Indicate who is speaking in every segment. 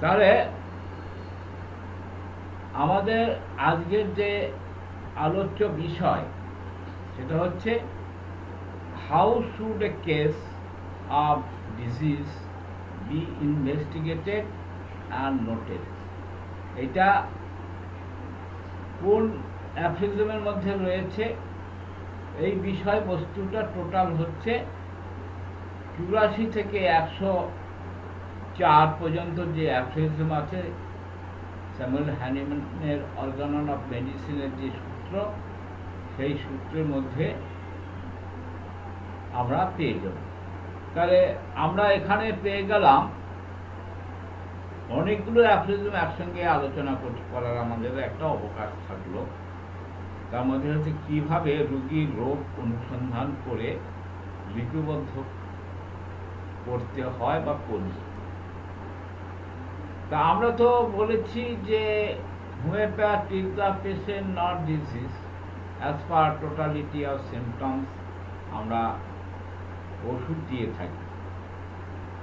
Speaker 1: তাহলে আমাদের আজকের যে আলোচ্য বিষয় সেটা হচ্ছে how should A case of disease B investigated and noted. এটা কোন অ্যাফিজমের মধ্যে রয়েছে? এই বিষয়বস্তুটা টোটাল হচ্ছে 84 থেকে 104 পর্যন্ত যে অ্যাফিজম আছে, স্যামুয়েল হ্যানিম্যানের অর্গানন অফ মেডিসিনের যে সূত্র, সেই সূত্রের মধ্যে আমরা পেয়ে যাব। তাহলে আমরা এখানে পেয়ে গেলাম অনেকগুলো অ্যাফিজম একসঙ্গে আলোচনা করার আমাদের একটা অবকাশ থাকলো। তার মধ্যে হচ্ছে কিভাবে রোগীর রোগ অনুসন্ধান করে লিপিবদ্ধ করতে হয় বা করব। তা আমরা তো বলেছি যে homeopath treat the patient not disease as per totality of symptoms. আমরা ওষুধ দিয়ে থাকি।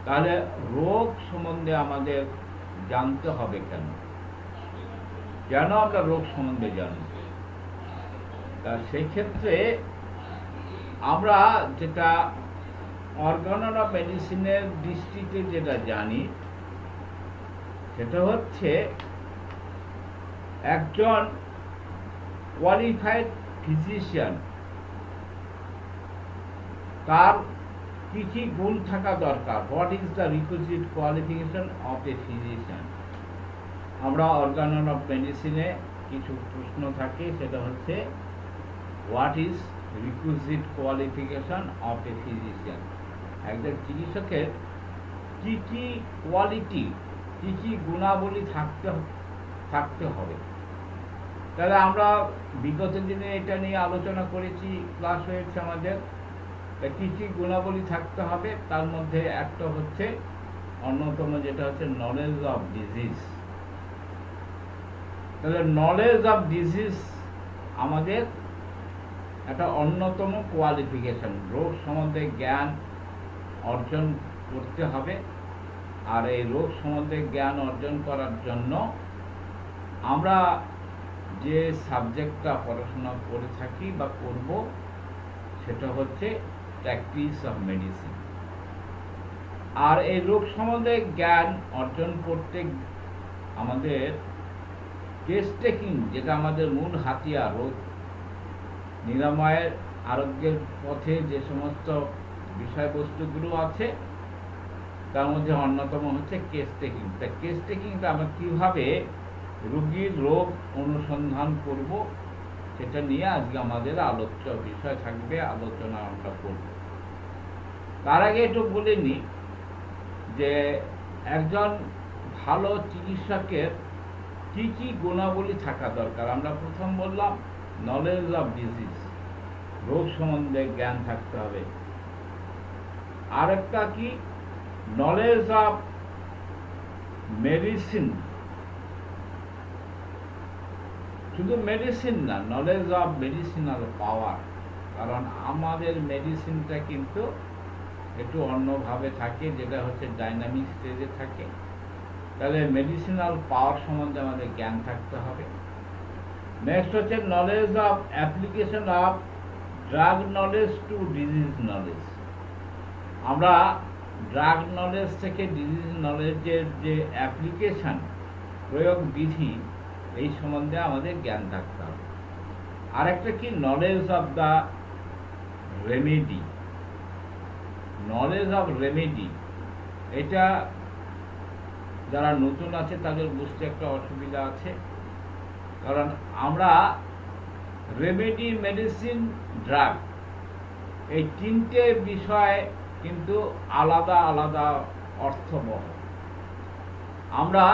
Speaker 1: তাহলে রোগ সম্বন্ধে আমাদের জানতে হবে কেন? কেন আমরা রোগ সম্বন্ধে জানব? তা সেই ক্ষেত্রে আমরা যেটা অর্গানন অফ মেডিসিনের দৃষ্টিতে যেটা জানি সেটা হচ্ছে একজন কোয়ালিফাইড ফিজিশিয়ান তার কি কি গুণ থাকা দরকার। What is the requisite qualification of a physician? আমরা অর্গানন অফ মেডিসিনে কিছু প্রশ্ন থাকে, সেটা হচ্ছে what is requisite qualification of a physician. একজন চিকিৎসকের কি কি কোয়ালিটি, কি কি গুণাবলী থাকতে হবে। তাহলে আমরা বিগত দিনে এটা নিয়ে আলোচনা করেছি, ক্লাস হয়েছে আমাদের। কি কি গুণাবলী থাকতে হবে, তার মধ্যে একটা হচ্ছে অন্যতম, যেটা হচ্ছে নলেজ অফ ডিজিজ। তাহলে নলেজ অফ ডিজিজ আমাদের একটা অন্যতম কোয়ালিফিকেশন। রোগ সম্বন্ধে জ্ঞান অর্জন করতে হবে। আর এই রোগ সম্বন্ধে জ্ঞান অর্জন করার জন্য আমরা যে সাবজেক্টটা পড়াশোনা করে থাকি বা করব, সেটা হচ্ছে প্র্যাকটিস অফ মেডিসিন। আর এই রোগ সম্বন্ধে জ্ঞান অর্জন করতে আমাদের কেস টেকিং, যেটা আমাদের মূল হাতিয়ার, রোগ নিরাময়ের আরোগ্যের পথে যে সমস্ত বিষয়বস্তুগুলো আছে তার মধ্যে অন্যতম হচ্ছে কেস টেকিং। তা কেস টেকিংটা আমরা কীভাবে রোগীর রোগ অনুসন্ধান করব, সেটা নিয়ে আজকে আমাদের আলোচ্য বিষয় থাকবে, আলোচনা আমরা করব। তার আগে একটু বলে নিই যে একজন ভালো চিকিৎসকের কি কি গুণাবলী থাকা দরকার। আমরা প্রথম বললাম নলেজ অফ ডিজিজ, রোগ সম্বন্ধে জ্ঞান থাকতে হবে। আরেকটা কি, নলেজ অফ মেডিসিন। শুধু মেডিসিন না, নলেজ অফ মেডিসিনাল পাওয়ার। কারণ আমাদের মেডিসিনটা কিন্তু একটু অন্যভাবে থাকে, যেটা হচ্ছে ডাইনামিক স্টেজে থাকে। তাহলে মেডিসিনাল পাওয়ার সম্বন্ধে আমাদের জ্ঞান থাকতে হবে। নেক্সট হচ্ছে knowledge of application of drug knowledge two disease knowledge. আমরা ড্রাগ নলেজ থেকে ডিজিজ নলেজের যে অ্যাপ্লিকেশন, প্রয়োগ বিধি, এই সম্বন্ধে আমাদের জ্ঞান থাকতে হবে। আরেকটা কি, knowledge of the remedy. Knowledge of remedy এটা যারা নতুন আছে তাদের বুঝতে একটা অসুবিধা আছে। কারণ আমরা রেমেডি, মেডিসিন, ড্রাগ, এই তিনটে বিষয় কিন্তু আলাদা আলাদা অর্থবহ। আমরা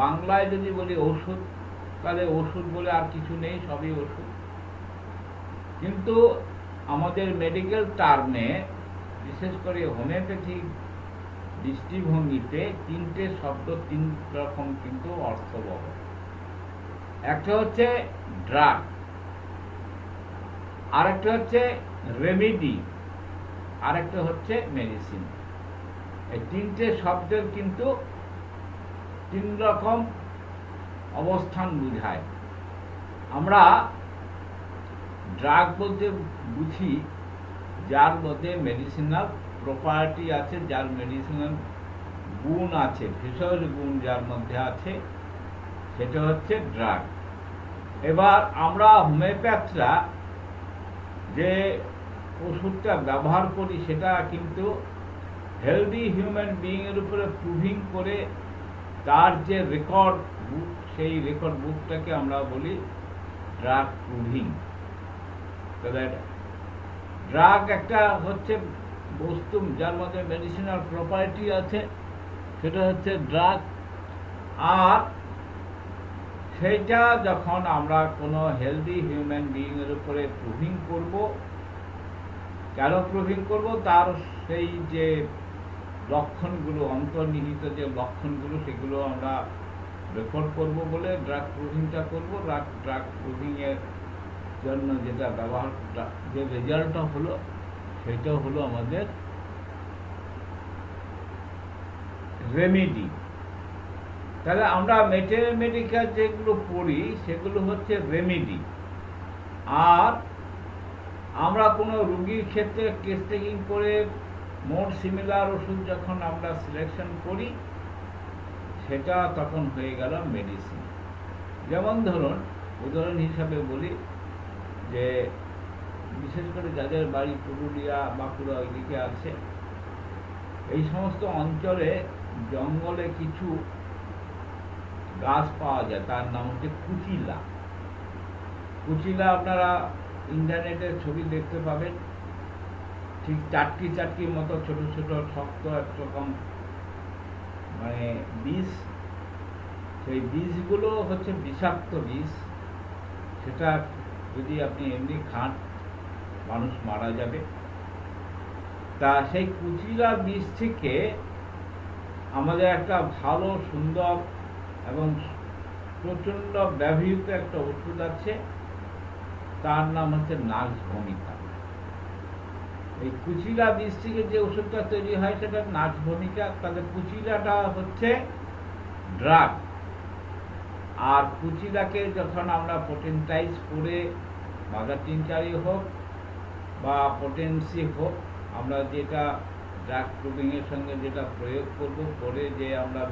Speaker 1: বাংলায় যদি বলি ওষুধ, তাহলে ওষুধ বলে আর কিছু নেই, সবই ওষুধ। কিন্তু আমাদের মেডিকেল টার্মে, বিশেষ করে হোমিওপ্যাথিক দৃষ্টিভঙ্গিতে, তিনটে শব্দ তিন রকম কিন্তু অর্থবহ। একটা হচ্ছে ড্রাগ, আরেকটা হচ্ছে রেমেডি, আরেকটা হচ্ছে মেডিসিন। এই তিনটে শব্দের কিন্তু তিন রকম অবস্থান বোঝায়। আমরা ড্রাগ বলতে বুঝি যার মধ্যে মেডিসিনাল প্রপার্টি আছে, যার মেডিসিনাল গুণ আছে, ভেষজ গুণ যার মধ্যে আছে, সেটা হচ্ছে ড্রাগ। এবার আমরা হোমিওপ্যাথরা যে ওষুধটা ব্যবহার করি সেটা কিন্তু হেলদি হিউম্যান বিইংয়ের উপরে প্রুভিং করে তার যে রেকর্ড বুক, সেই রেকর্ড বুকটাকে আমরা বলি ড্রাগ প্রুভিং। তাহলে ড্রাগ একটা হচ্ছে বস্তু যার মধ্যে মেডিসিনাল প্রপার্টি আছে, সেটা হচ্ছে ড্রাগ। আর সেইটা যখন আমরা কোনো হেলদি হিউম্যান বিইংয়ের উপরে প্রুভিং করব, কেন প্রুভিং করব, তার সেই যে লক্ষণগুলো, অন্তর্নিহিত যে লক্ষণগুলো, সেগুলো আমরা রেকর্ড করব বলে ড্রাগ প্রুভিংটা করব। ড্রাগ প্রুভিংয়ের জন্য যেটা ব্যবহার, যে রেজাল্টটা হলো, সেটা হলো আমাদের রেমেডি। তাহলে আমরা মেডিকেল যেগুলো পড়ি সেগুলো হচ্ছে রেমেডি। আর আমরা কোনো রুগীর ক্ষেত্রে কেস টেকিং করে মোর সিমিলার ওষুধ যখন আমরা সিলেকশন করি, সেটা তখন হয়ে গেল মেডিসিন। যেমন ধরুন, উদাহরণ হিসাবে বলি যে বিশেষ করে যাদের বাড়ি পুরুলিয়া, বাঁকুড়া ওইদিকে আছে, এই সমস্ত অঞ্চলে জঙ্গলে কিছু গাছ পাওয়া যায়, তার নাম হচ্ছে কুচিলা। কুচিলা আপনারা ইন্টারনেটে ছবি দেখতে পাবেন, ঠিক চাটকি চাটকির মতো ছোট ছোট শক্ত একরকম মানে বীজ। সেই বীজগুলো হচ্ছে বিষাক্ত বীজ, সেটা যদি আপনি এমনি খান মানুষ মারা যাবে। তা সেই কুচিলা বীজ থেকে আমাদের একটা ভালো, সুন্দর এবং প্রচণ্ড ব্যবহৃত একটা ওষুধ আছে, তার নাম হচ্ছে নাক্স ভমিকা। এই কুচিলা বীজ থেকে যে ওষুধটা তৈরি হয় সেটা নাক্স ভমিকা। তাদের কুচিলাটা হচ্ছে ড্রাগ। আর কুচিলাকে যখন আমরা পোটেন্টাইজ করে, মাদার টিনচারই হোক বা পোটেন্সি হোক, আমরা যেটা ড্রাগ প্রুভিংয়ের সঙ্গে যেটা প্রয়োগ করব, করে যে আমরা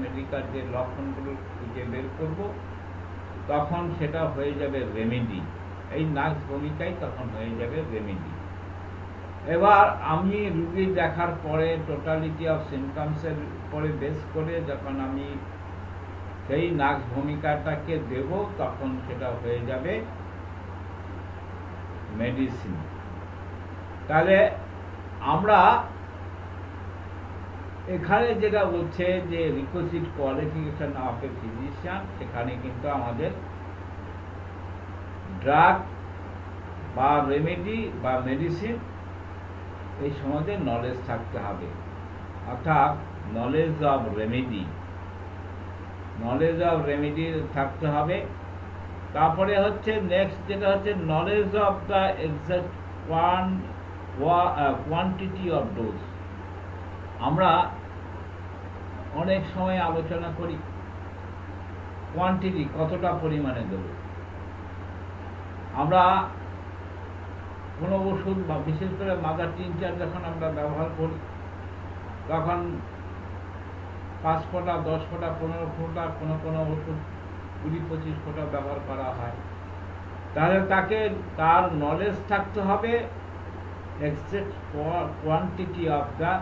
Speaker 1: মেডিকাল যে লক্ষণগুলো খুঁজে বের করব, তখন সেটা হয়ে যাবে রেমেডি। এই নাক্স ভূমিকাই তখন হয়ে যাবে রেমেডি। এবার আমি রুগী দেখার পরে টোটালিটি অফ সিমটমসের উপরে বেস করে যখন আমি সেই নাক্স ভূমিকাটাকে দেব, তখন সেটা হয়ে যাবে মেডিসিন। তাহলে আমরা এখানে যেটা বলছে যে রিকোয়েজিট কোয়ালিফিকেশন অফ এ ফিজিশিয়ান, সেখানে কিন্তু আমাদের ড্রাগ বা রেমেডি বা মেডিসিন এই সম্বন্ধে নলেজ থাকতে হবে। অর্থাৎ নলেজ অফ রেমেডি থাকতে হবে। তারপরে হচ্ছে নেক্সট যেটা হচ্ছে knowledge of the exact quantity of dose. আমরা অনেক সময় আলোচনা করি কোয়ান্টিটি, কতটা পরিমাণে দেব। আমরা কোনো ওষুধ বা বিশেষ করে মাদার টিনচার যখন আমরা ব্যবহার করি, তখন 5 ফোঁটা, 10 ফোঁটা, 15 ফোঁটা, কোনো ওষুধ 20-25 ফোঁটা ব্যবহার করা হয়। তাহলে তাকে তার নলেজ থাকতে হবে exact quantity of the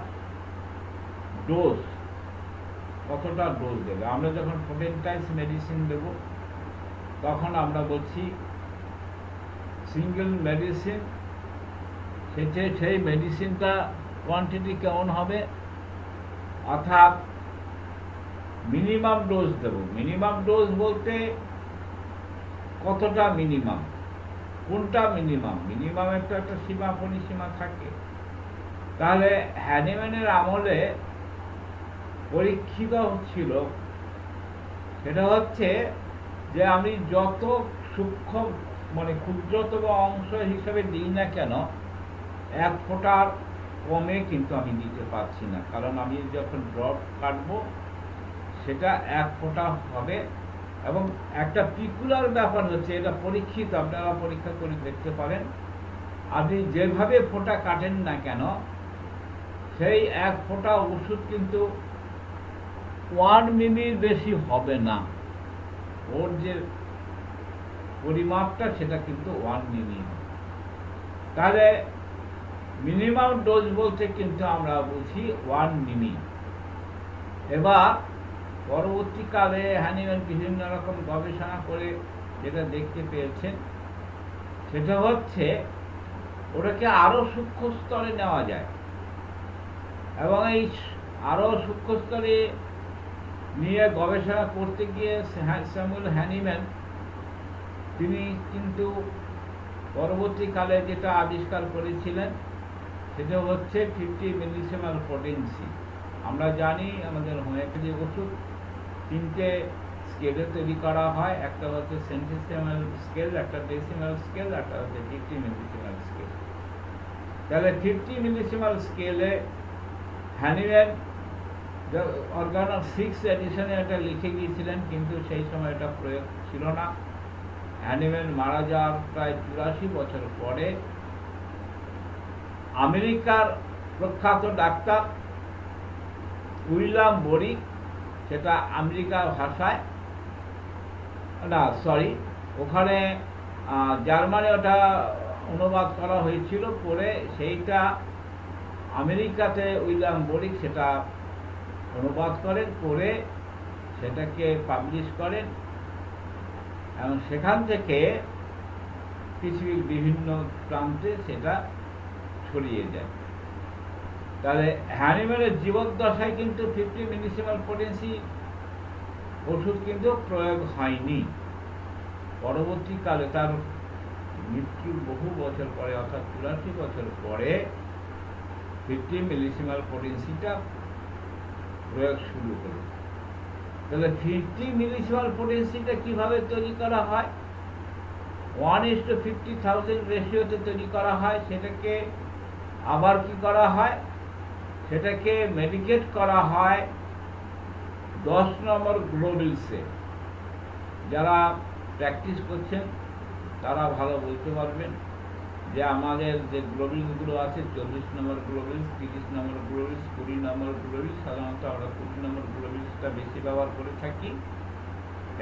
Speaker 1: dose, কতটা ডোজ দেবে। আমরা যখন পোটেন্টাইজ মেডিসিন দেব, তখন আমরা বলছি সিঙ্গেল মেডিসিন, সেই মেডিসিনটা কোয়ান্টিটি কেমন হবে, অর্থাৎ মিনিমাম ডোজ দেব। মিনিমাম ডোজ বলতে কতটা মিনিমাম, কোনটা মিনিমাম, মিনিমামের তো একটা সীমা পরিসীমা থাকে। তাহলে হ্যানিম্যানের আমলে পরীক্ষিত ছিল, সেটা হচ্ছে যে আমি যত সূক্ষ্ম মানে ক্ষুদ্রতম অংশ হিসেবে দিই না কেন, 1 ফোঁটার কমে কিন্তু আমি দিতে পারছি না। কারণ আমি যখন ড্রপ কাটবো, সেটা 1 ফোঁটা হবে। এবং একটা পিকুলার ব্যাপার হচ্ছে, এটা পরীক্ষিত, আপনারা পরীক্ষা করে দেখতে পারেন। আপনি যেভাবে ফোঁটা কাটেন না কেন, সেই 1 ফোঁটা ওষুধ কিন্তু 1 মিলির বেশি হবে না। ওর যে পরিমাপটা সেটা কিন্তু 1 মিলি হবে। তাহলে মিনিমাম ডোজ বলতে কিন্তু আমরা বুঝি 1 মিলি। এবার পরবর্তীকালে হ্যানিম্যান বিভিন্ন রকম গবেষণা করে যেটা দেখতে পেয়েছেন, সেটা হচ্ছে ওটাকে আরো সূক্ষ্ম স্তরে নেওয়া যায়। এবং এই আরো সূক্ষ্ম স্তরে নিয়ে গবেষণা করতে গিয়ে স্যামুয়েল হ্যানিম্যান তিনি কিন্তু পরবর্তীকালে যেটা আবিষ্কার করেছিলেন সেটা হচ্ছে 50 মিলিসিমাল পোটেন্সি। আমরা জানি আমাদের হোমিওপ্যাথি ওষুধ 3টে স্কেলে তৈরি করা হয়, একটা হচ্ছে সেন্টিসিমাল স্কেল, একটা ডেসিমাল স্কেল, একটা হচ্ছে 50 মিলিসিমাল স্কেল। তাহলে 50 মিলিসিমাল স্কেলে হ্যানিম্যান অর্গানো 6 এডিশনে এটা লিখে গিয়েছিলেন, কিন্তু সেই সময় এটা প্রয়োগ ছিল না। হ্যানিম্যান মারা যাওয়ার প্রায় 84 বছর পরে আমেরিকার প্রখ্যাত ডাক্তার উইলিয়াম বরিক, সেটা আমেরিকার ভাষায় না, সরি, ওখানে জার্মানি ওটা অনুবাদ করা হয়েছিল, করে সেইটা আমেরিকাতে উইলিয়াম বরিক সেটা অনুবাদ করেন, করে সেটাকে পাবলিশ করেন। এবং সেখান থেকে পৃথিবীর বিভিন্ন প্রান্তে সেটা ছড়িয়ে যায়। তাহলে হ্যানিম্যানের জীবদ্দশায় কিন্তু 50 মিলিসিমাল পোটেন্সি ওষুধ কিন্তু প্রয়োগ হয়নি। পরবর্তীকালে তার মৃত্যুর বহু বছর পরে, অর্থাৎ 84 বছর পরে 50 মিলিসিমাল পোটেন্সিটা প্রয়োগ শুরু হলো। তাহলে 50 মিলিসিমাল পোটেন্সিটা কিভাবে তৈরি করা হয়? 1:50,000 রেশিওতে তৈরি করা হয়। সেটাকে আবার কি করা হয়? সেটাকে মেডিকেট করা হয় 10 নম্বর গ্লোবিলসে। যারা প্র্যাকটিস করছেন তারা ভালো বলতে পারবেন যে আমাদের যে গ্লোবিলসগুলো আছে, 40 নম্বর গ্লোবিলস, 30 নম্বর গ্লোবিলস, 20 নম্বর গ্লোবিলস, সাধারণত আমরা 20 নম্বর গ্লোবিলসটা বেশি ব্যবহার করে থাকি।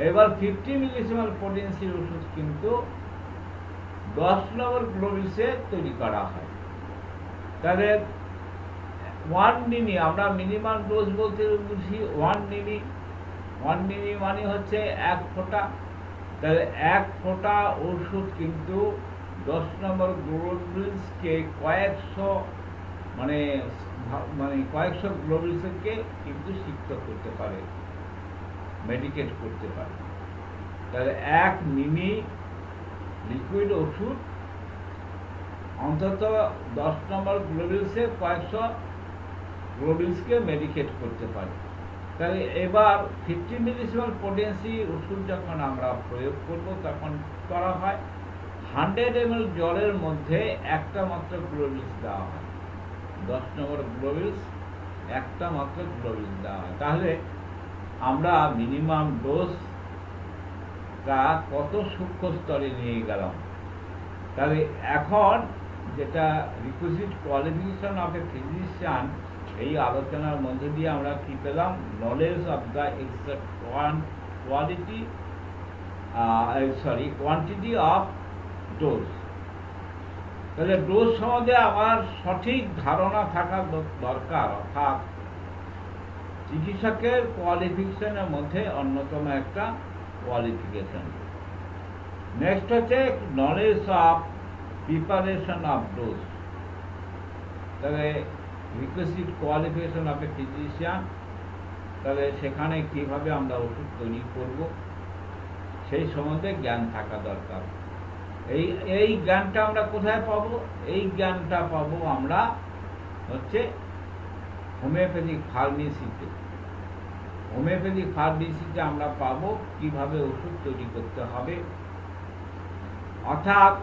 Speaker 1: এবার 50 মিলিসিমাল পোটেন্সির ওষুধ কিন্তু 10 নম্বর গ্লোবিলসে তৈরি করা হয়। তাহলে 1 মিলি, আমরা মিনিমাম ডোজ বলতে বুঝি 1 মিলি। 1 মিলি মানে হচ্ছে 1 ফোঁটা। তাহলে 1 ফোঁটা ওষুধ কিন্তু 10 নম্বর গ্লোবিলসকে কয়েকশো মানে কয়েকশো গ্লোবিলসকে কিন্তু সিক্ত করতে পারে, মেডিকেট করতে পারে। তাহলে 1 মিলি লিকুইড ওষুধ অন্তত 10 নম্বর গ্লোবিলসে কয়েকশো গ্লোবিলসকে মেডিকেট করতে পারে। তাহলে এবার 50 মিলিসিমাল পোটেন্সি ওষুধ যখন আমরা প্রয়োগ করব তখন করা হয় 100 ml জলের মধ্যে একটা মাত্র গ্লোবিলস দেওয়া হয়। 10 নম্বর গ্লোবিলস, একটা মাত্র গ্লোবিলস দেওয়া হয়। তাহলে আমরা মিনিমাম ডোজটা কত সূক্ষ্ম স্তরে নিয়ে গেলাম। তাহলে এখন যেটা requisite qualification of a physician, এই আলোচনার মধ্যে দিয়ে আমরা কি পেলাম? Knowledge of the exact quantity of dose. তাহলে ডোজ সম্বন্ধে আমার সঠিক ধারণা থাকা দরকার, অর্থাৎ চিকিৎসকের কোয়ালিফিকেশনের মধ্যে অন্যতম একটা কোয়ালিফিকেশন। নেক্সট হচ্ছে knowledge of preparation of dose. তাহলে requisite qualification of a physician, তাহলে সেখানে কিভাবে আমরা ওষুধ তৈরি করব সেই সম্বন্ধে জ্ঞান থাকা দরকার। এই জ্ঞানটা আমরা কোথায় পাবো? এই জ্ঞানটা পাবো আমরা হচ্ছে হোমিওপ্যাথিক ফার্মেসিতে। হোমিওপ্যাথিক ফার্মেসিতে আমরা পাবো কিভাবে ওষুধ তৈরি করতে হবে। অর্থাৎ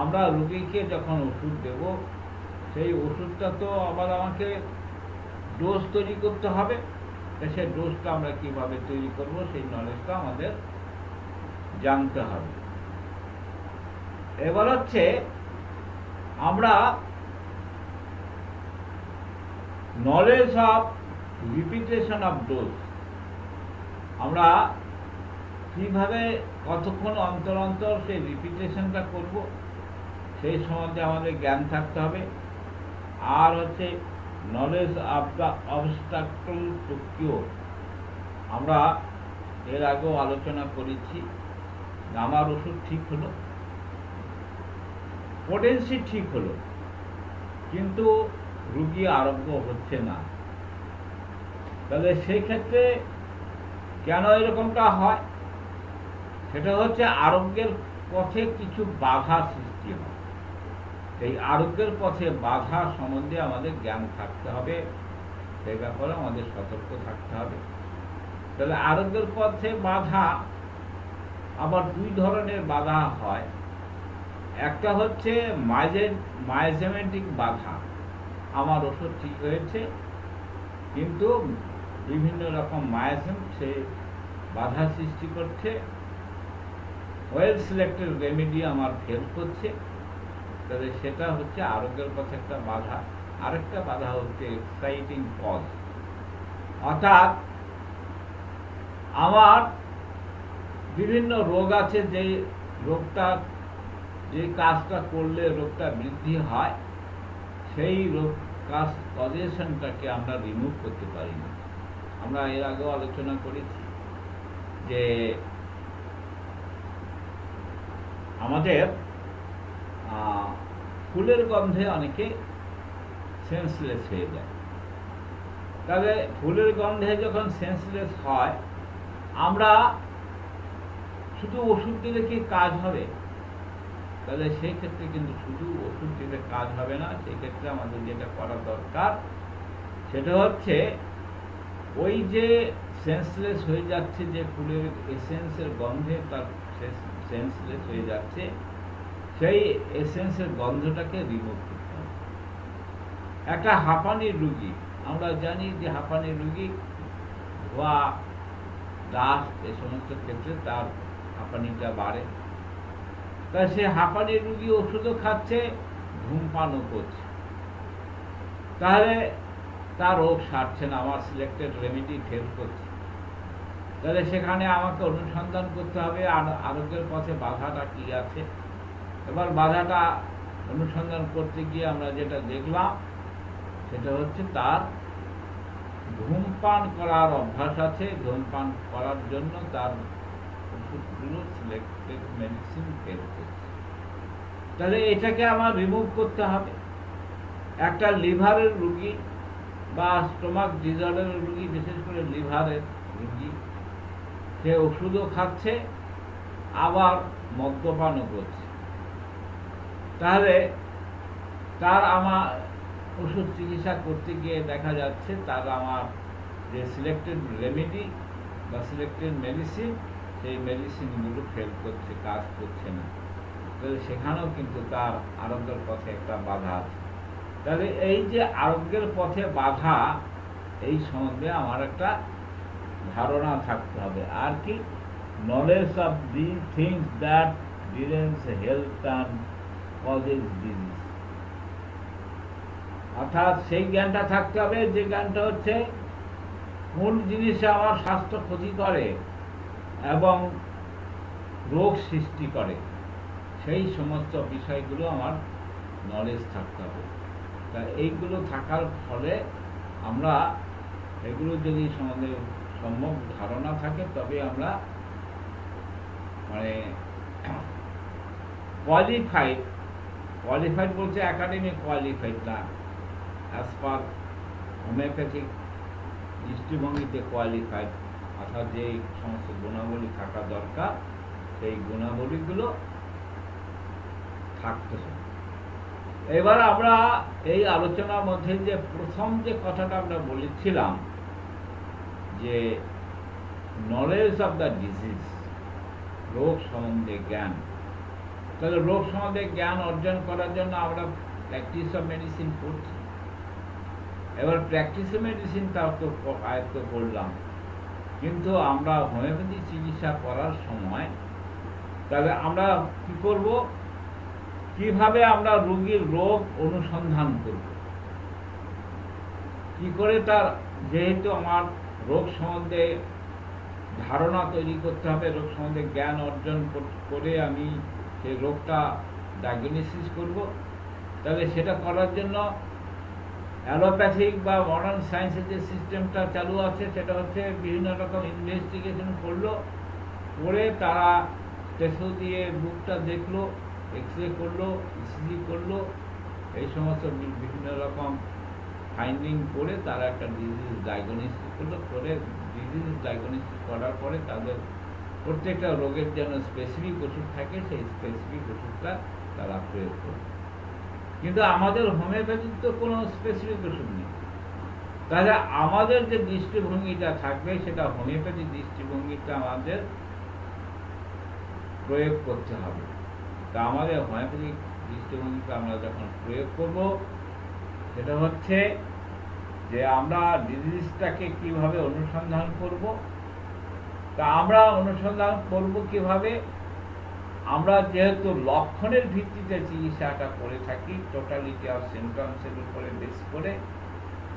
Speaker 1: আমরা রোগীকে যখন ওষুধ দেব, সেই ওষুধটা তো আবার আমাকে ডোজ তৈরি করতে হবে। সেই ডোজটা আমরা কিভাবে তৈরি করব সেই নলেজটা আমাদের জানতে হবে। এবার হচ্ছে আমরা knowledge of repetition of dose, আমরা কিভাবে কতক্ষণ অন্তর অন্তর সেই রিপিটেশনটা করব সেই সম্বন্ধে আমাদের জ্ঞান থাকতে হবে। আর হচ্ছে knowledge of the obstacle two cure, আমরা এর আগেও আলোচনা করেছি, আমার ওষুধ ঠিক হলো, পোটেন্সি ঠিক হলো, কিন্তু রুগী আরোগ্য হচ্ছে না। তাহলে সেই ক্ষেত্রে কেন এরকমটা হয়? সেটা হচ্ছে আরোগ্যের পথে কিছু বাধা সৃষ্টি হয়। এই আরোগ্যের পথে বাধা সম্বন্ধে আমাদের জ্ঞান থাকতে হবে, সেই ব্যাপারে আমাদের সতর্ক থাকতে হবে। তাহলে আরোগ্যের পথে বাধা আবার দুই ধরনের বাধা হয়। একটা হচ্ছে মাইজেমেটিক বাধা, আমার ওষুধ ঠিক হয়েছে কিন্তু বিভিন্ন রকম মায়াজম সে বাধা সৃষ্টি করছে, ওয়েল সিলেক্টেড রেমেডি আমার ফেল করছে, তাহলে সেটা হচ্ছে আরোগ্যের পথে একটা বাধা। আরেকটা বাধা হচ্ছে এক্সাইটিং কজ, অর্থাৎ আমার বিভিন্ন রোগ আছে, যে রোগটা যে কাজটা করলে রোগটা বৃদ্ধি হয়, সেই রোগ কাজ কজেশনটাকে আমরা রিমুভ করতে পারি না। আমরা এর আগেও আলোচনা করেছি যে আমাদের ফুলের গন্ধে অনেকে সেন্সলেস হয়ে যায়। তাহলে ফুলের গন্ধে যখন সেন্সলেস হয়, আমরা শুধু ওষুধ দিলে কি কাজ হবে? তাহলে সেই ক্ষেত্রে কিন্তু শুধু ওষুধ দিলে কাজ হবে না। সেই ক্ষেত্রে আমাদের যেটা করা দরকার সেটা হচ্ছে ওই যে সেন্সলেস হয়ে যাচ্ছে, যে ফুলের এসেন্সের গন্ধে তার সেন্সলেস হয়ে যাচ্ছে, সেই এসেন্সের গন্ধটাকে রিমুভ করতে হবে। একটা হাঁপানির রুগী, আমরা জানি যে হাঁপানির রুগী ধোয়া, ডাস্ট এ সমস্ত ক্ষেত্রে তার হাঁপানিটা বাড়ে। তাই সে হাঁপানির রুগী ওষুধও খাচ্ছে, ধূমপানও করছে, তাহলে তার রোগ সারছে না, আমার সিলেক্টেড রেমেডি ফেল করছে। তাহলে সেখানে আমাকে অনুসন্ধান করতে হবে আরোগ্যের পথে বাধাটা কি আছে। এবার বাধাটা অনুসন্ধান করতে গিয়ে আমরা যেটা দেখলাম সেটা হচ্ছে তার ধূমপান করার অভ্যাস আছে, ধূমপান করার জন্য তার ওষুধগুলো সিলেক্টেড মেডিসিন ফেল করছে। তাহলে এটাকে আমার রিমুভ করতে হবে। একটা লিভারের রুগী বা স্টোমাক ডিসঅর্ডারের রুগী, বিশেষ করে লিভারের রুগী, সে ওষুধও খাচ্ছে আবার মদ্যপানও করছে, তাহলে তার আমার ওষুধ চিকিৎসা করতে গিয়ে দেখা যাচ্ছে তার আমার যে সিলেক্টেড রেমেডি বা সিলেক্টেড মেডিসিন, সেই মেডিসিনগুলো ফেল করছে, কাজ করছে না। তাহলে সেখানেও কিন্তু তার আরোগ্যের পথে একটা বাধা আছে। তাহলে এই যে আরোগ্যের পথে বাধা, এই সম্বন্ধে আমার একটা ধারণা থাকতে হবে। আর কি? Knowledge of the things that dealings health and causes disease, অর্থাৎ সেই জ্ঞানটা থাকতে হবে যে জ্ঞানটা হচ্ছে কোন জিনিসে আমার স্বাস্থ্য ক্ষতি করে এবং রোগ সৃষ্টি করে, সেই সমস্ত বিষয়গুলো আমার নলেজ থাকতে হবে। তা এইগুলো থাকার ফলে আমরা এগুলো যদি সম্বন্ধে সম্যক ধারণা থাকে, তবে আমরা মানে কোয়ালিফাইড বলছে একাডেমিক কোয়ালিফাইড না, অ্যাজ পার হোমিওপ্যাথিক দৃষ্টিভঙ্গিতে কোয়ালিফাইড, অর্থাৎ যে সমস্ত গুণাবলী থাকা দরকার সেই গুণাবলীগুলো থাকতে হবে। এবার আমরা এই আলোচনার মধ্যে যে প্রথম যে কথাটা আমরা বলেছিলাম যে নলেজ অফ দ্য ডিজিজ, রোগ সম্বন্ধে জ্ঞান, তাহলে রোগ সম্বন্ধে জ্ঞান অর্জন করার জন্য আমরা প্র্যাকটিস অফ মেডিসিন করছি। এবার প্র্যাকটিসে মেডিসিনটাও তো আয়ত্ত করলাম, কিন্তু আমরা হোমিওপ্যাথি চিকিৎসা করার সময় তাহলে আমরা কি করব, কিভাবে আমরা রোগীর রোগ অনুসন্ধান করব, কি করে তার, যেহেতু আমার রোগ সম্বন্ধে ধারণা তৈরি করতে হবে, রোগ সম্বন্ধে জ্ঞান অর্জন করে আমি সেই রোগটা ডায়াগনোসিস করব, তাহলে সেটা করার জন্য অ্যালোপ্যাথিক বা মডার্ন সায়েন্সের যে সিস্টেমটা চালু আছে সেটা হচ্ছে বিভিন্ন রকম ইনভেস্টিগেশন করলো, করে তারা টেস্ট দিয়ে বুকটা দেখলো, এক্স রে করলো, ইসিজি করলো, এই সমস্ত বিভিন্ন রকম ফাইন্ডিং করে তারা একটা ডিজিজ ডায়াগনোসিস করলো, করে ডিজিজ ডায়াগনোসিস করার পরে তাদের প্রত্যেকটা রোগের যেন স্পেসিফিক ওষুধ থাকে, সেই স্পেসিফিক ওষুধটা তারা প্রয়োগ করবে। কিন্তু আমাদের হোমিওপ্যাথির তো কোনো স্পেসিফিক ওষুধ নেই, তাহলে আমাদের যে দৃষ্টিভঙ্গিটা থাকবে সেটা হোমিওপ্যাথি দৃষ্টিভঙ্গিটা আমাদের প্রয়োগ করতে হবে। তা আমাদের হোমিওপ্যাথিক দৃষ্টিভঙ্গিটা আমরা যখন প্রয়োগ করব, সেটা হচ্ছে যে আমরা ডিজিজটাকে কিভাবে অনুসন্ধান করব। তা আমরা অনুসন্ধান করব কিভাবে, আমরা যেহেতু লক্ষণের ভিত্তিতে চিকিৎসাটা করে থাকি, টোটালিটি অফ সিমটমসের উপরে বেস করে,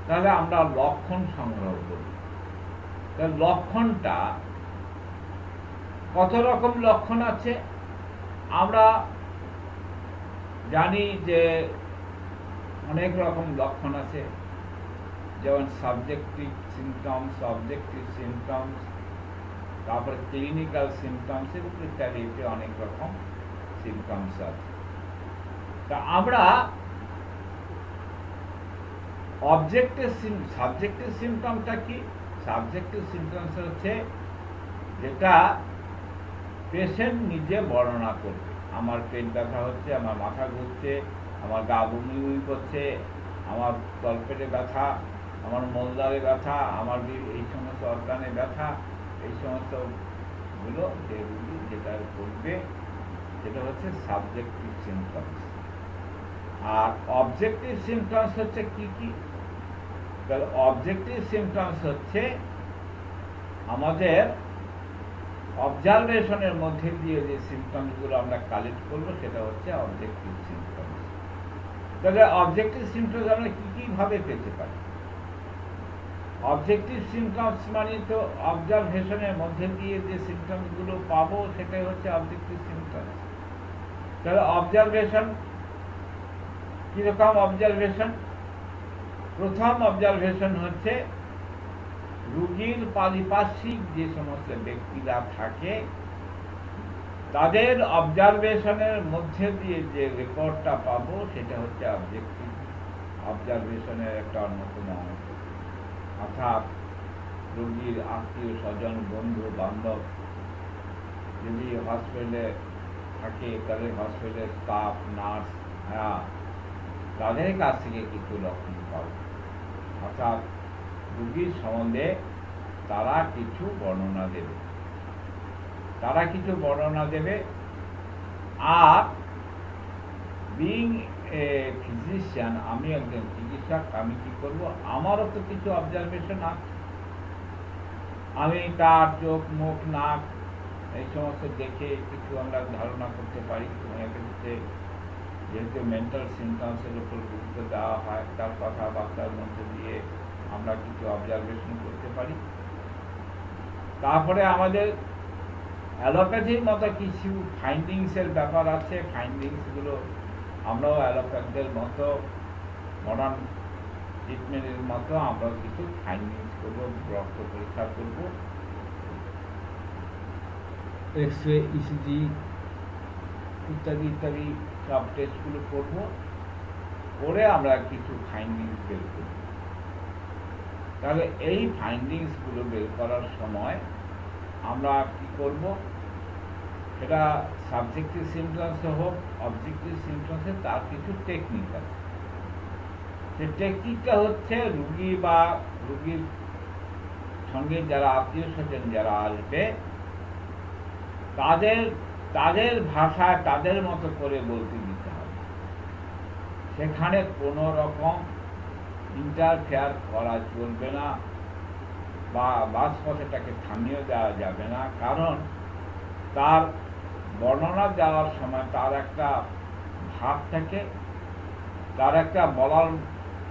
Speaker 1: তাহলে আমরা লক্ষণ সংগ্রহ করি। তাহলে লক্ষণটা কত রকম লক্ষণ আছে আমরা জানি, যে অনেক রকম লক্ষণ আছে, যেমন সাবজেক্টিভ সিমটমস, অবজেক্টিভ সিমটমস, তারপরে ক্লিনিক্যাল সিমটমস, ইত্যাদি অনেক রকম সিমটমস আছে। তা আমরা সাবজেক্টিভ সিমটমটা কি? সাবজেক্টিভ সিমটমস হচ্ছে যেটা পেশেন্ট নিজে বর্ণনা করবে। আমার পেট ব্যথা হচ্ছে, আমার মাথা ঘুরছে, আমার গা বমি বমি করছে, আমার তলপেটে ব্যথা, আমার মলদ্বারে ব্যথা, আমার এই সমস্ত অর্গানে ব্যথা, এই সমস্ত গুলো যে রুগী যেটা করবে সেটা হচ্ছে সাবজেক্টিভ সিমটমস। আর অবজেক্টিভ সিমটমস হচ্ছে কি কি? তাহলে অবজেক্টিভ সিমটমস হচ্ছে আমাদের অবজারভেশনের মধ্যে দিয়ে যে সিমটমসগুলো আমরা কালেক্ট করবো সেটা হচ্ছে অবজেক্টিভ সিমটমস। তাহলে অবজেক্টিভ সিমটমস আমরা কি কি ভাবে পেতে পারি? অবজেক্টিভ সিমটমস মানে তো অবজারভেশনের মধ্যে দিয়ে যে সিমটমসগুলো পাবো সেটাই হচ্ছে অবজেক্টিভ সিমটমস। তাহলে অবজারভেশন কিরকম? অবজারভেশন, প্রথম অবজারভেশন হচ্ছে রোগীর পারিপার্শ্বিক যে সমস্ত ব্যক্তিরা থাকে তাদের অবজারভেশনের মধ্যে দিয়ে যে রেকর্ডটা পাবো সেটা হচ্ছে অবজেক্টিভ অবজারভেশনের একটা অন্যতম অংশ। অর্থাৎ রোগীর আত্মীয় স্বজন, বন্ধু বান্ধব যদি হসপিটালে থাকে, তাহলে হসপিটালের স্টাফ, নার্স, তাদের কাছ থেকে কিছু লক্ষণ পাবো। অর্থাৎ রোগীর সম্বন্ধে তারা কিছু বর্ণনা দেবে, আর বিং এ ফিজিশিয়ান, আমি একজন চিকিৎসক, আমি কি করব, আমারও তো কিছু অবজারভেশন আছে। আমি তার চোখ, মুখ, নাক এই সমস্ত দেখে কিছু আমরা ধারণা করতে পারি। যেহেতু মেন্টাল সিমটমসের উপর গুরুত্ব দেওয়া হয়, তার কথাবার্তার মধ্যে দিয়ে আমরা কিছু অবজারভেশন করতে পারি। তারপরে আমাদের অ্যালোপ্যাথির মতো কিছু ফাইন্ডিংসের ব্যাপার আছে। ফাইন্ডিংসগুলো আমরাও অ্যালোপ্যাথদের মতো, মডার্ন ট্রিটমেন্টের মতো আমরাও কিছু ফাইন্ডিংস করবো, রক্ত পরীক্ষা করব, এক্স রে, ইসিজি ইত্যাদি ইত্যাদি সব টেস্টগুলো করব, করে আমরা কিছু ফাইন্ডিংস বের করব। তাহলে এই ফাইন্ডিংসগুলো বের করার সময় আমরা কি করব, সেটা সাবজেক্টিভ সিমটমস হোক, অবজেক্টিভ সিমটমস, তার কিছু টেকনিক আছে। সেই টেকনিকটা হচ্ছে রুগী বা রুগীর সঙ্গে যারা আত্মীয় স্বজন যারা আসবে তাদের ভাষায় তাদের মতো করে বলতে দিতে হবে। সেখানে কোনো রকম ইন্টারফেয়ার করা চলবে না বা বাসপথে তাকে থামিয়ে দেওয়া যাবে না, কারণ তার বর্ণনা দেওয়ার সময় তার একটা ভাব থাকে, তার একটা বলার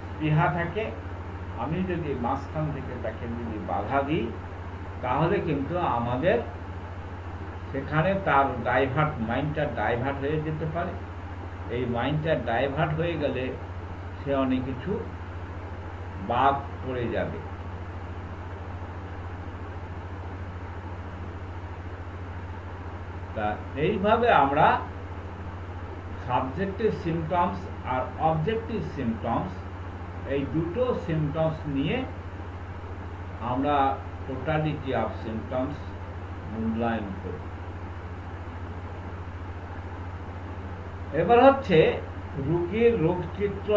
Speaker 1: স্পৃহা থাকে। আমি যদি মাঝখান থেকে তাকে যদি বাধা দিই, তাহলে কিন্তু আমাদের সেখানে তার মাইন্ডটা ডাইভার্ট হয়ে যেতে পারে। এই মাইন্ডটা ডাইভার্ট হয়ে গেলে সে অনেক কিছু বাদ পড়ে যাবে। তা এইভাবে আমরা সাবজেক্টিভ সিমটমস আর অবজেক্টিভ সিমটমস, এই দুটো সিমটমস নিয়ে আমরা টোটালিটি অফ সিমটমস মূল্যায়ন করি। এবার হচ্ছে রোগীর রোগচিত্র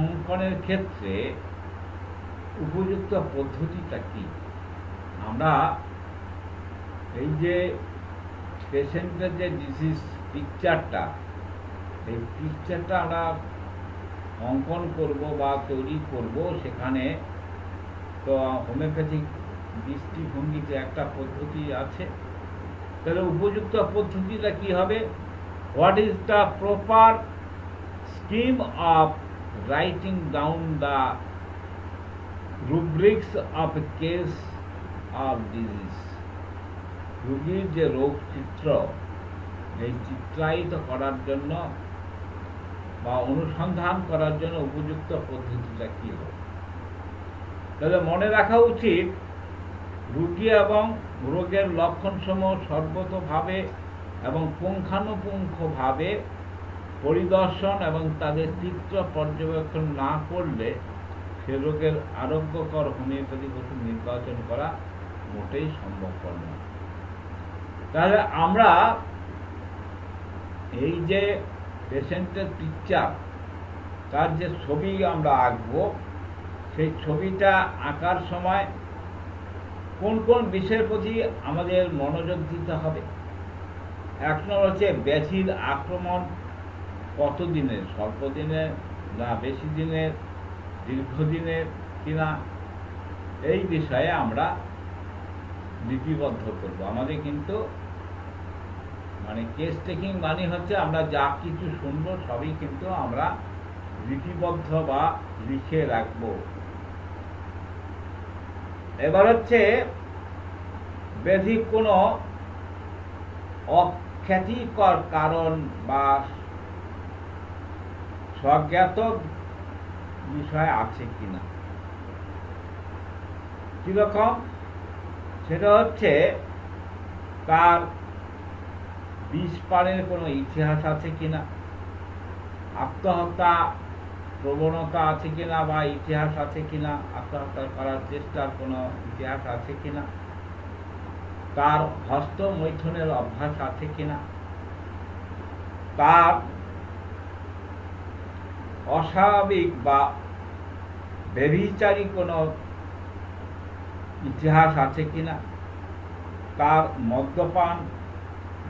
Speaker 1: অঙ্কনের ক্ষেত্রে উপযুক্ত পদ্ধতিটা কি। আমরা এই যে পেশেন্টের যে ডিজিজ পিকচারটা, এই পিকচারটা আমরা অঙ্কন করব বা তৈরি করব, সেখানে তো হোমিওপ্যাথিক দৃষ্টিভঙ্গিতে একটা পদ্ধতি আছে। তাহলে উপযুক্ত পদ্ধতিটা কি হবে? What is the proper scheme of writing down the rubrics of A case of disease. রোগীর যে রোগ চিত্র, এই চিত্রায়িত করার জন্য বা অনুসন্ধান করার জন্য উপযুক্ত পদ্ধতিটা কি হবে? তাহলে মনে রাখা উচিত, রোগী এবং রোগের লক্ষণসমূহ সর্বতোভাবে এবং পুঙ্খানুপুঙ্খভাবে পরিদর্শন এবং তাদের চিত্র পর্যবেক্ষণ না করলে সে রোগের আরোগ্যকর হোমিওপ্যাথিক ওষুধ নির্বাচন করা মোটেই সম্ভবপর নয়। তাহলে আমরা এই যে পেশেন্টের পিকচার, তার যে ছবি আমরা আঁকবো, সেই ছবিটা আঁকার সময় কোন কোন বিষয়ের প্রতি আমাদের মনোযোগ দিতে হবে? এক নম্বর হচ্ছে ব্যাধির আক্রমণ কতদিনের, স্বল্প দিনের না বেশি দিনের, দীর্ঘদিনের কিনা, এই বিষয়ে আমরা লিপিবদ্ধ করব। আমাদের কিন্তু মানে কেস টেকিং মানে হচ্ছে আমরা যা কিছু শুনবো সবই কিন্তু আমরা লিপিবদ্ধ বা লিখে রাখবো। এবার হচ্ছে ব্যাধি কোনো অখ্যাতিকর কারণ বা স্বজ্ঞাত বিষয় আছে কিনা। কিরকম? সেটা হচ্ছে তার বিষপানের কোনো ইতিহাস আছে কিনা, আত্মহত্যা প্রবণতা আছে কিনা বা ইতিহাস আছে কিনা, আত্মহত্যা করার চেষ্টার কোনো ইতিহাস আছে কিনা, তার হস্ত মৈথুনের অভ্যাস আছে কিনা, তার অস্বাভাবিক বা ব্যভিচারী কোনো ইতিহাস আছে কিনা, তার মদ্যপান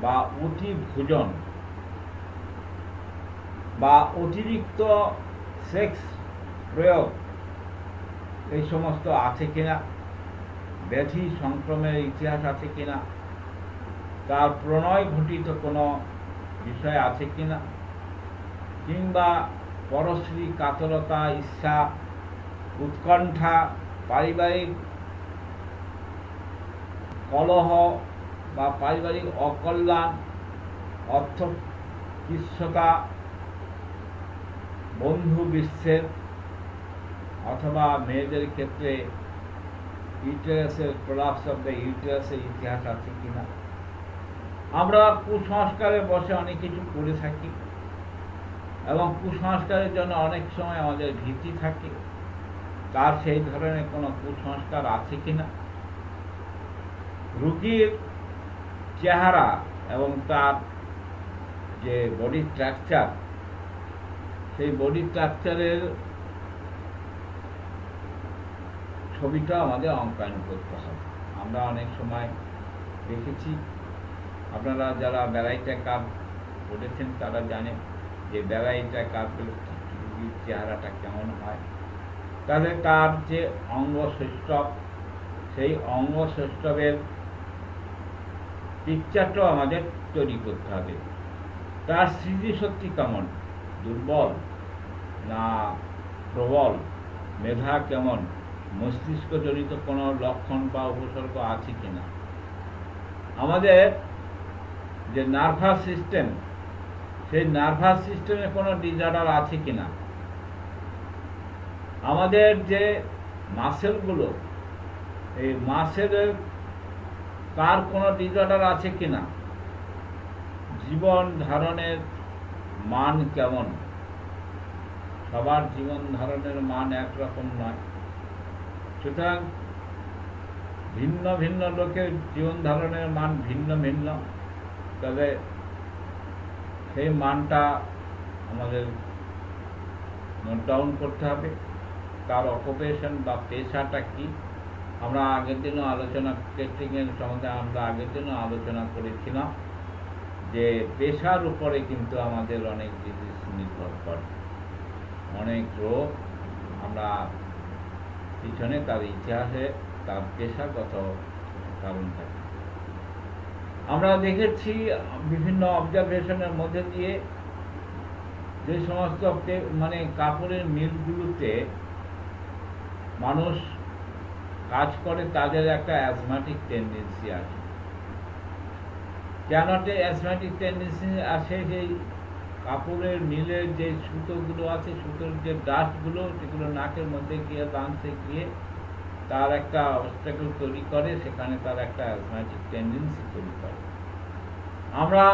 Speaker 1: বা অতি ভোজন বা অতিরিক্ত সেক্স প্রয়োগ এই সমস্ত আছে কিনা, ব্যাধি সংক্রমণের ইতিহাস আছে কিনা, তার প্রণয় ঘটিত কোনো বিষয় আছে কিনা, কিংবা পরশ্রী কাতরতা, ঈর্ষা, উৎকণ্ঠা, পারিবারিক কলহ বা পারিবারিক অকল্যাণ, অর্থকৃচ্ছতা, বন্ধু বিচ্ছেদ, অথবা মেয়েদের ক্ষেত্রে ইউটেরাসের প্রলাপস অফ দ্য ইউটেরাসের ইতিহাস আছে কিনা। আমরা কুসংস্কারের বশে অনেক কিছু করে থাকি এবং কুসংস্কারের জন্য অনেক সময় আমাদের ভীতি থাকে। তার সেই ধরনের কোনো কুসংস্কার আছে কিনা, রোগীর চেহারা এবং তার যে বডি স্ট্রাকচার, সেই বডি স্ট্রাকচারের ছবিটা আমাদের অঙ্কন করতে হবে। আমরা অনেক সময় দেখেছি, আপনারা যারা ব্যালাইটা কার্ভ পড়েছেন তারা জানেন যে ব্যালাইটা কার্ভের রোগীর চেহারাটা কেমন হয়। তাহলে তার যে অঙ্গসৈষ্ঠব, সেই অঙ্গসৈষ্ঠবের পিকচারটাও আমাদের তৈরি করতে হবে। তার স্মৃতিশক্তি কেমন, দুর্বল না প্রবল, মেধা কেমন, মস্তিষ্কজনিত কোনো লক্ষণ বা উপসর্গ আছে কিনা, আমাদের যে নার্ভাস সিস্টেম, সেই নার্ভাস সিস্টেমে কোনো ডিসঅর্ডার আছে কিনা, আমাদের যে মাসেলগুলো, এই মাসেলের তার কোনো ডিসঅর্ডার আছে কিনা, জীবন ধারণের মান কেমন। সবার জীবন ধারণের মান একরকম নয়, সুতরাং ভিন্ন ভিন্ন লোকের জীবন ধারণের মান ভিন্ন ভিন্ন। তবে সেই মানটা আমাদের নোট ডাউন করতে হবে। তার অকুপেশন বা পেশাটা কি, আমরা আগের দিনও আলোচনা, টেস্টিংয়ের সম্বন্ধে আমরা আগের দিনও আলোচনা করেছিলাম যে পেশার উপরে কিন্তু আমাদের অনেক জিনিস নির্ভর করে। অনেক রোগ আমরা পিছনে তার ইতিহাসে তার পেশাগত কারণ থাকে। আমরা দেখেছি বিভিন্ন অবজারভেশনের মধ্যে দিয়ে যে সমস্ত মানে কাপড়ের মিলগুলোতে মানুষ কাজ করে, তাদের একটা অ্যাজমাটিক টেন্ডেন্সি আছে। কেন অ্যাজমাটিক টেন্ডেন্সি আসে? সেই কাপড়ের মিলের যে সুতোগুলো আছে, সুতোর যে ডাস্টগুলো, সেগুলো নাকের মধ্যে গিয়ে লাংসে গিয়ে তার একটা অবস্ট্রাকল তৈরি করে, সেখানে তার একটা অ্যাজমাটিক টেন্ডেন্সি তৈরি করে। আমরা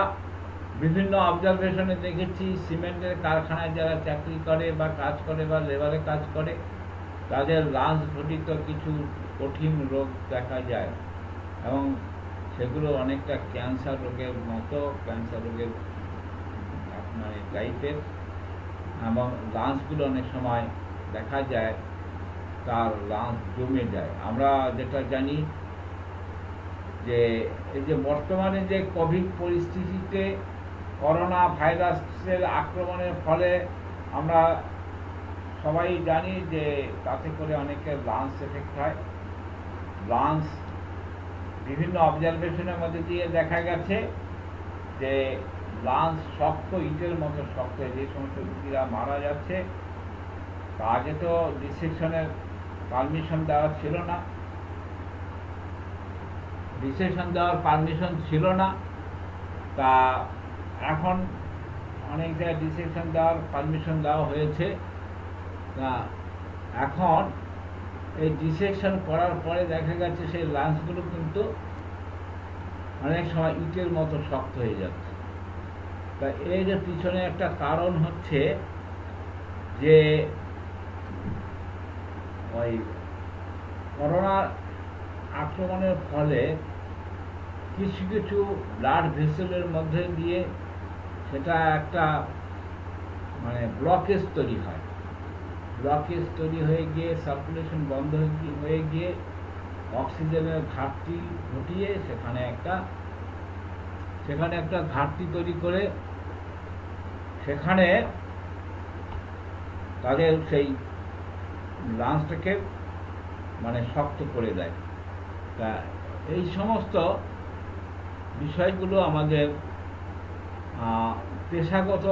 Speaker 1: বিভিন্ন অবজারভেশনে দেখেছি সিমেন্টের কারখানায় যারা চাকরি করে বা কাজ করে বা লেবারে কাজ করে, তাদের লাংস ঘটিত কিছু কঠিন রোগ দেখা যায় এবং সেগুলো অনেকটা ক্যান্সার রোগের মতো, ক্যান্সার রোগের মানে টাইপের, এবং লাংসগুলো অনেক সময় দেখা যায় তার লাংস জমে যায়। আমরা যেটা জানি যে এই যে বর্তমানে যে কোভিড পরিস্থিতিতে করোনা ভাইরাসের আক্রমণের ফলে আমরা সবাই জানি যে তাতে করে অনেকের লাংস এফেক্ট হয়। লাংস বিভিন্ন অবজারভেশনের মধ্যে দিয়ে দেখা গেছে যে লাংস শক্ত, ইটের মতো শক্ত। যে সমস্ত রোগীরা মারা যাচ্ছে, তা আগে তো ডিসেকশনের পারমিশন দেওয়া ছিল না, ডিসেকশন দেওয়ার পারমিশন ছিল না, তা এখন অনেক জায়গায় ডিসেকশন দেওয়ার পারমিশন দেওয়া হয়েছে। তা এখন এই ডিসেকশন করার পরে দেখা গেছে সেই লাংসগুলো কিন্তু অনেক সময় ইটের মতো শক্ত হয়ে যাচ্ছে। তা এর যে পিছনে একটা কারণ হচ্ছে যে ওই করোনা আক্রমণের ফলে কিছু কিছু ব্লাড ভেসেলের মধ্যে দিয়ে সেটা একটা মানে ব্লকেজ তৈরি হয়। ব্লকেজ তৈরি হয়ে গিয়ে সার্কুলেশন বন্ধ হয়ে গিয়ে অক্সিজেনের ঘাটতি ঘটিয়ে সেখানে একটা ঘাটতি তৈরি করে সেখানে তাদের সেই লাংসটাকে মানে শক্ত করে দেয়। তা এই সমস্ত বিষয়গুলো আমাদের পেশাগত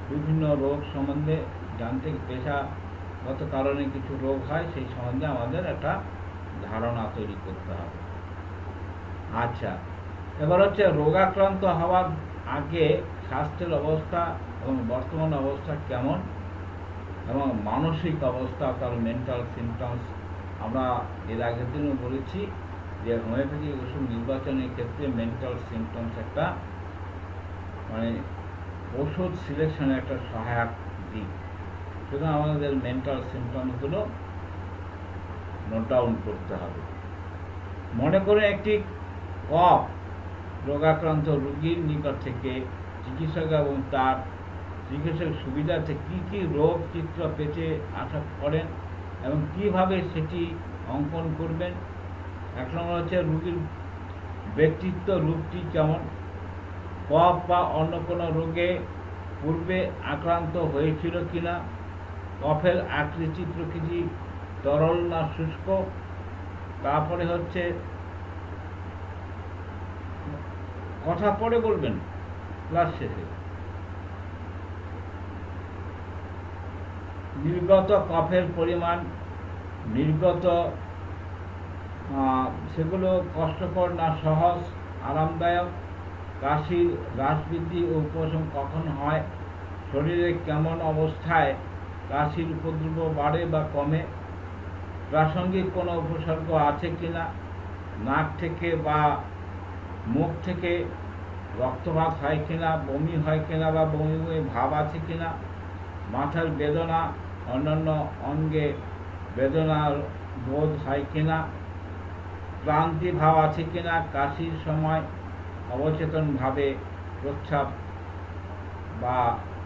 Speaker 1: বিভিন্ন রোগ সম্বন্ধে জানতে, পেশাগত কারণে কিছু রোগ হয় সেই সম্বন্ধে আমাদের একটা ধারণা তৈরি করতে হবে। আচ্ছা, এবার হচ্ছে রোগাক্রান্ত হওয়ার আগে স্বাস্থ্যের অবস্থা এবং বর্তমান অবস্থা কেমন, এবং মানসিক অবস্থা, তার মেন্টাল সিমটমস। আমরা এর আগের দিনও বলেছি যে হোমিওপ্যাথি ওষুধ নির্বাচনের ক্ষেত্রে মেন্টাল সিমটমস একটা মানে ওষুধ সিলেকশনের একটা সহায়ক দিক। সুতরাং আমাদের মেন্টাল সিমটমসগুলো নোট ডাউন করতে হবে। মনে করে একটি কফ রোগাক্রান্ত রোগীর নিকট থেকে চিকিৎসক এবং তার চিকিৎসক সুবিধাতে কী কী রোগ চিত্র পেতে আশা করেন এবং কীভাবে সেটি অঙ্কন করবেন। এক নম্বর হচ্ছে রোগীর ব্যক্তিত্ব রূপটি কেমন, কফ বা অন্য কোনো রোগে পূর্বে আক্রান্ত হয়েছিল কিনা, কফের আকৃতি প্রকৃতি তরল না শুষ্ক, তারপরে হচ্ছে কথা পরে বলবেন ক্লাস শেষে। নির্গত কফের পরিমাণ, নির্গত সেগুলো কষ্টকর না সহজ, আরামদায়ক, কাশির হ্রাস বৃদ্ধি ও উপশম কখন হয়, শরীরে কেমন অবস্থায় কাশির উপদ্রব বাড়ে বা কমে, প্রাসঙ্গিক কোনো উপসর্গ আছে কিনা, নাক থেকে বা মুখ থেকে রক্তপাত হয় কিনা, বমি হয় কিনা বা বমি বমি ভাব আছে কিনা, মাথার বেদনা, অন্যান্য অঙ্গে বেদনার বোধ হয় কিনা, ক্লান্তি ভাব আছে কিনা, কাশির সময় অবচেতনভাবে প্রস্রাব বা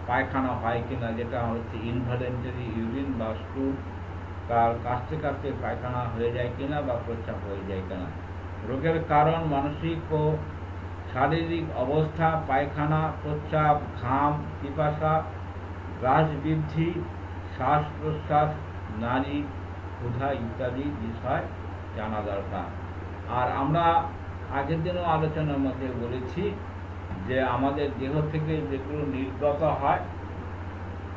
Speaker 1: পায়খানা হয় কিনা, যেটা হচ্ছে ইনভলেন্টারি ইউরিন বা স্টুল, তার কাশতে কাশতে পায়খানা হয়ে যায় কিনা বা প্রস্রাব হয়ে যায় কিনা, রোগের কারণ, মানসিক ও শারীরিক অবস্থা, পায়খানা, প্রস্রাব, ঘাম, পিপাসা, হ্রাস বৃদ্ধি, শ্বাস প্রশ্বাস, নারী ক্ষুধা ইত্যাদি বিষয় জানা দরকার। আর আমরা আগের দিনও আলোচনার মধ্যে বলেছি যে আমাদের দেহ থেকে যেগুলো নির্গত হয়,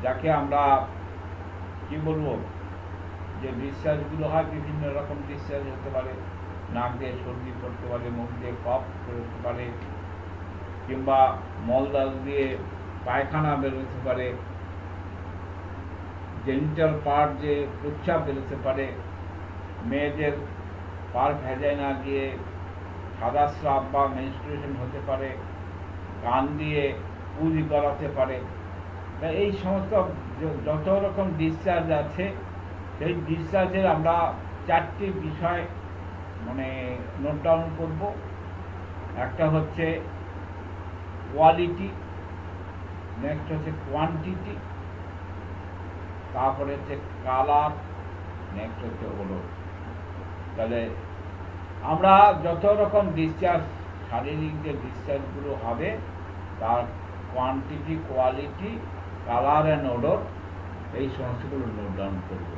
Speaker 1: যাকে আমরা কি বলবো, যে ডিসচার্জগুলো হয়, বিভিন্ন রকম ডিসচার্জ হতে পারে, নাক দিয়ে সর্দি করতে পারে, মুখ দিয়ে কফ করতে পারে, কিংবা মলদাল দিয়ে পায়খানা বেরোতে পারে, জেনিটাল পার্ট যে প্রস্রাব বেরোতে পারে, মেয়েদের পার ভ্যাজাইনা দিয়ে সাদা স্রাব বা মেনস্ট্রুয়েশন হতে পারে, কান দিয়ে পুঁজ গলাতে পারে। এই সমস্ত যত রকম ডিসচার্জ আছে, সেই ডিসচার্জের আমরা 4টি বিষয় নোট ডাউন করব। একটা হচ্ছে কোয়ালিটি, নেক্সট হচ্ছে কোয়ান্টিটি, তারপরে হচ্ছে কালার, নেক্সট হচ্ছে ওডর। তাহলে আমরা যত রকম ডিসচার্জ, শারীরিক যে ডিসচার্জগুলো হবে, তার quantity, quality, colour and odour, এই সমস্তগুলো নোট ডাউন করব।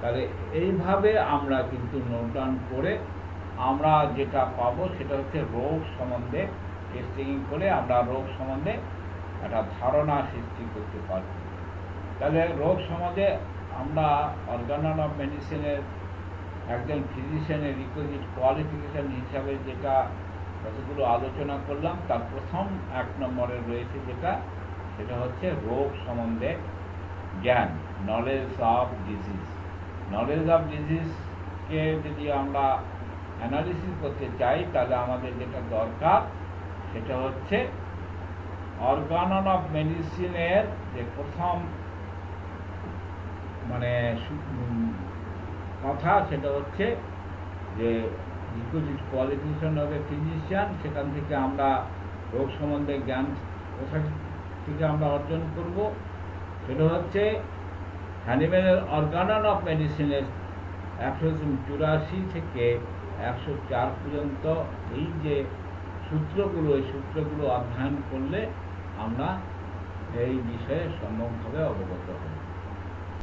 Speaker 1: তাহলে এইভাবে আমরা কিন্তু নোট ডাউন করে আমরা যেটা পাবো সেটা হচ্ছে রোগ সম্বন্ধে টেস্টিং করে আমরা রোগ সম্বন্ধে একটা ধারণা সৃষ্টি করতে পারব। তাহলে রোগ সম্বন্ধে আমরা অর্গানন অফ মেডিসিনের একজন ফিজিশিয়ানের রিকোয়েজিট কোয়ালিফিকেশন হিসাবে যেটা কতগুলো আলোচনা করলাম, তার প্রথম 1 নম্বরে রয়েছে সেটা হচ্ছে রোগ সম্বন্ধে জ্ঞান, knowledge of disease. Knowledge of ডিজিজকে যদি আমরা অ্যানালিসিস করতে চাই, তাহলে আমাদের যেটা দরকার সেটা হচ্ছে অর্গানন অফ মেডিসিনের যে প্রথম কথা, সেটা হচ্ছে যে রিকোয়েজিট কোয়ালিফিকেশন অফ এ ফিজিশিয়ান। সেখান থেকে আমরা রোগ সম্বন্ধে জ্ঞান কোথা থেকে আমরা অর্জন করব, সেটা হচ্ছে হ্যানিম্যানের অর্গানন অফ মেডিসিনের 184 থেকে 104 পর্যন্ত এই যে সূত্রগুলো, এই সূত্রগুলো অধ্যয়ন করলে আমরা এই বিষয়ে সম্যকভাবে অবগত হব।